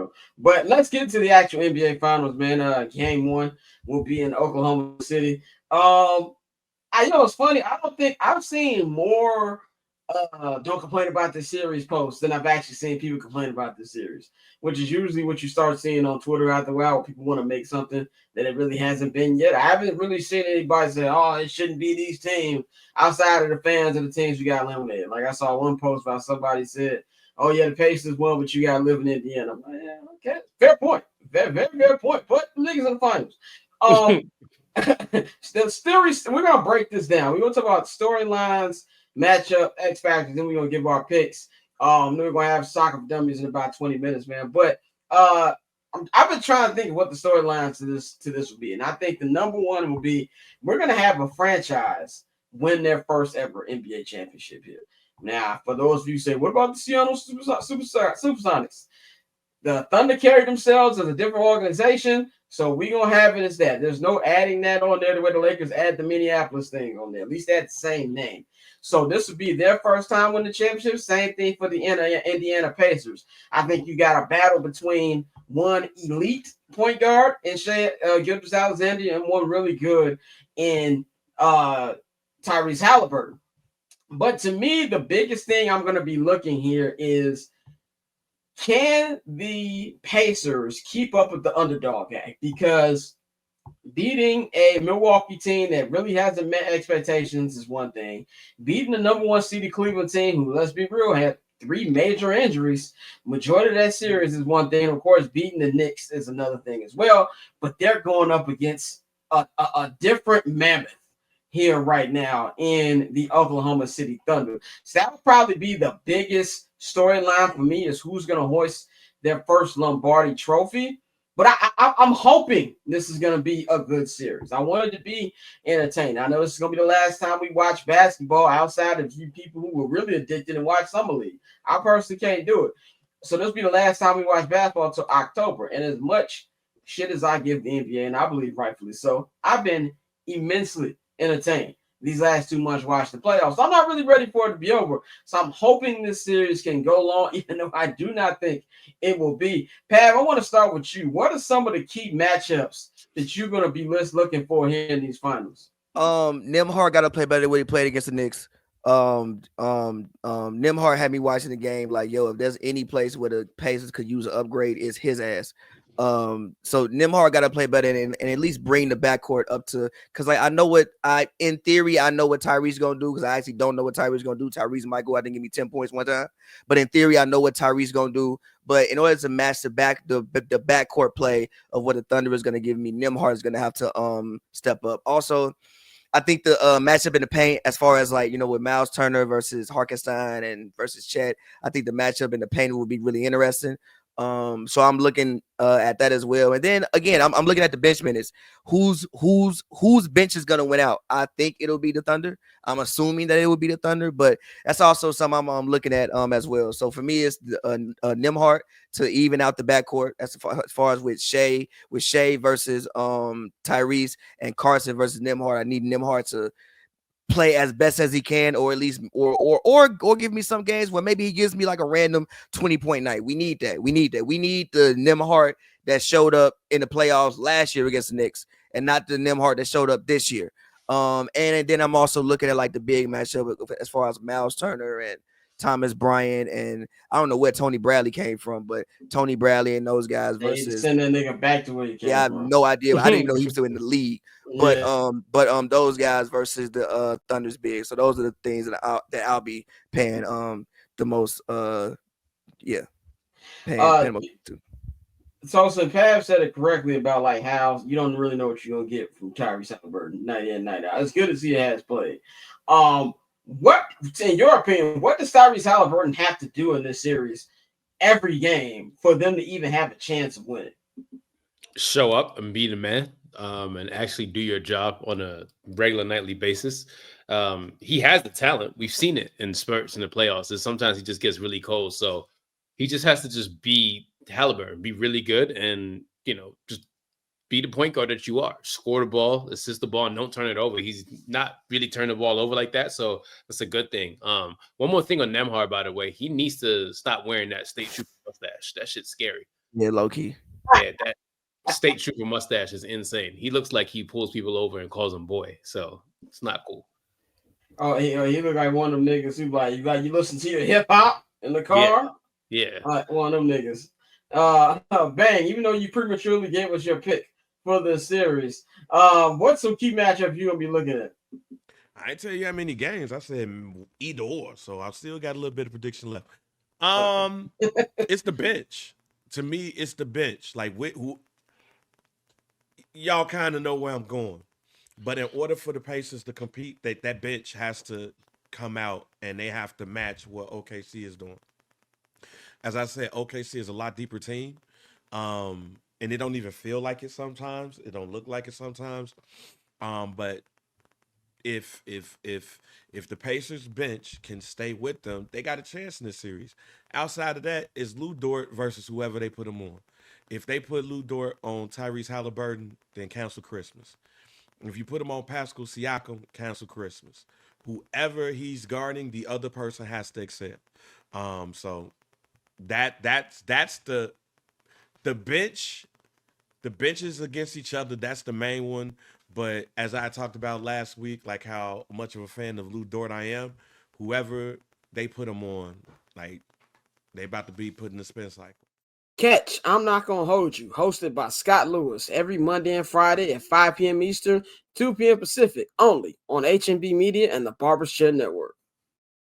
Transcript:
go. But let's get to the actual NBA Finals, man. Game 1 will be in Oklahoma City. It's funny. I don't think I've seen more don't complain about this series posts than I've actually seen people complain about this series, which is usually what you start seeing on Twitter after a while. Where people want to make something that it really hasn't been yet. I haven't really seen anybody say, "Oh, it shouldn't be these teams," outside of the fans of the teams you got eliminated. Like I saw one post about somebody said, "Oh yeah, the Pacers won, but you got to live in Indiana." I'm like, yeah, okay, fair point, very very fair point. Put the niggas in the finals. We're gonna break this down. We're gonna talk about storylines, matchup, X factors, then we're gonna give our picks. Then we're gonna have soccer for dummies in about 20 minutes, man. But I've been trying to think of what the storylines to this will be, and I think the number one will be we're gonna have a franchise win their first ever NBA championship here. Now, for those of you who say, what about the Seattle Supersonics? The Thunder carried themselves as a different organization, so we're going to have it as that. There's no adding that on there the way the Lakers add the Minneapolis thing on there. At least that's the same name. So this would be their first time winning the championship. Same thing for the Indiana Pacers. I think you got a battle between one elite point guard in Shai Gilgeous-Alexander and one really good in Tyrese Halliburton. But to me, the biggest thing I'm going to be looking here is, can the Pacers keep up with the underdog act? Because beating a Milwaukee team that really hasn't met expectations is one thing. Beating the number one seeded Cleveland team, who, let's be real, had 3 major injuries, majority of that series is one thing. Of course, beating the Knicks is another thing as well. But they're going up against a different mammoth here right now in the Oklahoma City Thunder. So that would probably be the biggest storyline for me, is who's going to hoist their first Lombardi trophy. But I'm hoping this is going to be a good series. I want it to be entertaining. I know this is going to be the last time we watch basketball outside of you people who were really addicted and watch Summer League. I personally can't do it. So this will be the last time we watch basketball until October. And as much shit as I give the NBA, and I believe rightfully so, I've been immensely entertained these last 2 months watching the playoffs. So I'm not really ready for it to be over. So I'm hoping this series can go long, even though I do not think it will be. Pav, I want to start with you. What are some of the key matchups that you're going to be looking for here in these finals? Nembhard got to play better than what he played against the Knicks. Nembhard had me watching the game like, yo, if there's any place where the Pacers could use an upgrade, it's his ass. So Nembhard got to play better and at least bring the backcourt up to, because like in theory I know what Tyrese gonna do, because I actually don't know what Tyrese gonna do. Tyrese might go out and give me 10 points one time, but in theory I know what Tyrese gonna do. But in order to match the backcourt play of what the Thunder is gonna give me, Nembhard is gonna have to step up. Also, I think the matchup in the paint, as far as like, with Miles Turner versus Hartenstein and versus Chet, I think the matchup in the paint will be really interesting. So I'm looking at that as well. And then again, I'm looking at the bench minutes. Whose bench is gonna win out? I think it'll be the Thunder. I'm assuming that it will be the Thunder, but that's also something I'm looking at as well. So for me, it's Nembhard to even out the backcourt. As far as with Shai versus Tyrese, and Carson versus Nembhard. I need Nembhard to play as best as he can, or at least or give me some games where maybe he gives me like a random 20-point night. We need that. We need the Nembhard that showed up in the playoffs last year against the Knicks, and not the Nembhard that showed up this year. And then I'm also looking at like the big matchup as far as Miles Turner and Thomas Bryant, and I don't know where Tony Bradley came from, but Tony Bradley and those guys versus send that nigga back to where he came I have from. no idea. I didn't even know he was still in the league. But yeah. Those guys versus the Thunder's big. So those are the things that I'll be paying the most paying the most to. So Pav said it correctly about like how you don't really know what you're gonna get from Tyrese Halliburton night in, night out. It's good to see he has played. What, in your opinion, what does Tyrese Halliburton have to do in this series every game for them to even have a chance of winning? Show up and be the man, and actually do your job on a regular nightly basis. He has the talent. We've seen it in spurts in the playoffs, and sometimes he just gets really cold. So he just has to just be Halliburton, be really good, and just be the point guard that you are. Score the ball, assist the ball, and don't turn it over. He's not really turning the ball over like that, so that's a good thing. One more thing on Nembhard, by the way, he needs to stop wearing that state trooper mustache. That shit's scary. Yeah, low key. Yeah, that state trooper mustache is insane. He looks like he pulls people over and calls them boy. So it's not cool. Oh, he look like one of them niggas who you listen to your hip hop in the car. Yeah. One of them niggas. Bang, even though you prematurely gave us your pick for the series, what's some key matchup you gonna be looking at? I ain't tell you how many games. I said either or, so I've still got a little bit of prediction left. It's the bench. To me, it's the bench. Like y'all kind of know where I'm going. But in order for the Pacers to compete, that bench has to come out and they have to match what OKC is doing. As I said, OKC is a lot deeper team. And it don't even feel like it sometimes. It don't look like it sometimes. But if the Pacers bench can stay with them, they got a chance in this series. Outside of that, it's Lou Dort versus whoever they put him on. If they put Lou Dort on Tyrese Halliburton, then cancel Christmas. If you put him on Pascal Siakam, cancel Christmas. Whoever he's guarding, the other person has to accept. So that's the bench. The benches against each other, that's the main one. But as I talked about last week, like how much of a fan of Lou Dort I am, whoever they put him on, like they about to be put in the spin cycle. Catch I'm Not Gonna Hold You, hosted by Scott Lewis, every Monday and Friday at 5 p.m. Eastern, 2 p.m. Pacific, only on HNB Media and the Barbershop Network.